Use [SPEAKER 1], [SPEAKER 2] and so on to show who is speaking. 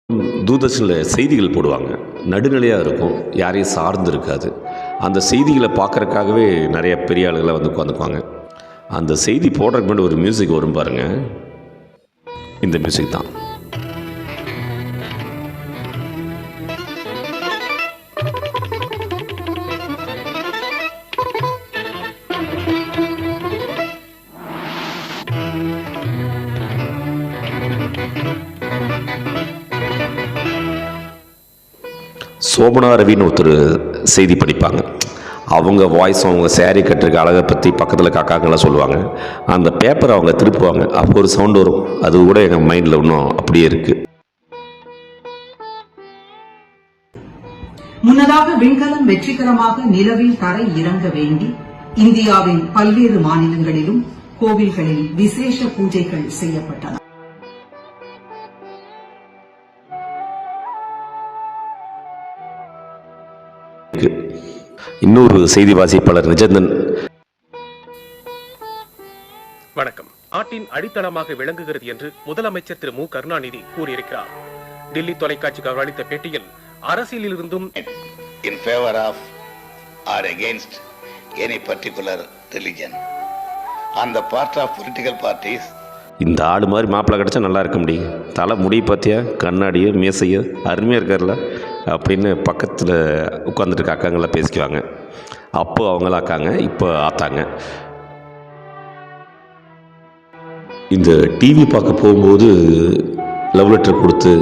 [SPEAKER 1] தூர்தர்ஷனில் செய்திகள் போடுவாங்க. நடுநிலையாக இருக்கும், யாரையும் சார்ந்து இருக்காது. அந்த செய்திகளை பார்க்குறக்காகவே நிறைய பெரிய ஆளுகளாக வந்து உட்காந்துக்குவாங்க. அந்த செய்தி போடுறதுக்கு முன்னாடி ஒரு மியூசிக் வரும் பாருங்கள், இந்த மியூசிக் தான். சோபனா ரவின்னு ஒருத்தர் செய்தி படிப்பாங்க. அவங்க வாய்ஸ், அவங்க சேரீ கட்டிருக்க அழகை பற்றி பக்கத்தில் காக்காக்கெல்லாம் சொல்லுவாங்க. அந்த பேப்பரை அவங்க திருப்புவாங்க, அப்போ ஒரு சவுண்டு வரும். அது கூட எங்கள் மைண்டில் இன்னும் அப்படியே இருக்குது.
[SPEAKER 2] முன்னதாக விண்கலம் வெற்றிகரமாக நிலவில் தரை இறங்க வேண்டி இந்தியாவின் பல்வேறு மாநிலங்களிலும் கோவில்களில் விசேஷ பூஜைகள் செய்யப்பட்டன.
[SPEAKER 1] இன்னொரு செய்தி வாசிப்பாளர் நிஜந்தன்.
[SPEAKER 3] வணக்கம். நாட்டின் அடித்தளமாக விளங்குகிறது என்று முதலமைச்சர் திரு மு கருணாநிதி கூறியிருக்கிறார். டில்லி தொலைக்காட்சிக்கு அவர் அளித்த பேட்டியில் அரசியலில் இருந்தும்
[SPEAKER 4] in favor of or against any particular religion on the part of political parties.
[SPEAKER 1] இந்த ஆடு மாதிரி மாப்பிள்ளை கிடச்சா நல்லா இருக்க முடியும். தலை முடி பார்த்தியா, கண்ணாடியோ மீசையோ அருமையாக இருக்கார்ல அப்படின்னு பக்கத்தில் உட்காந்துட்டு அக்காங்களாம் பேசிக்குவாங்க. அப்போ அவங்களாம் அக்காங்க, இப்போ ஆத்தாங்க. இந்த டிவி பார்க்க போகும்போது லவ் லெட்டர் கொடுத்து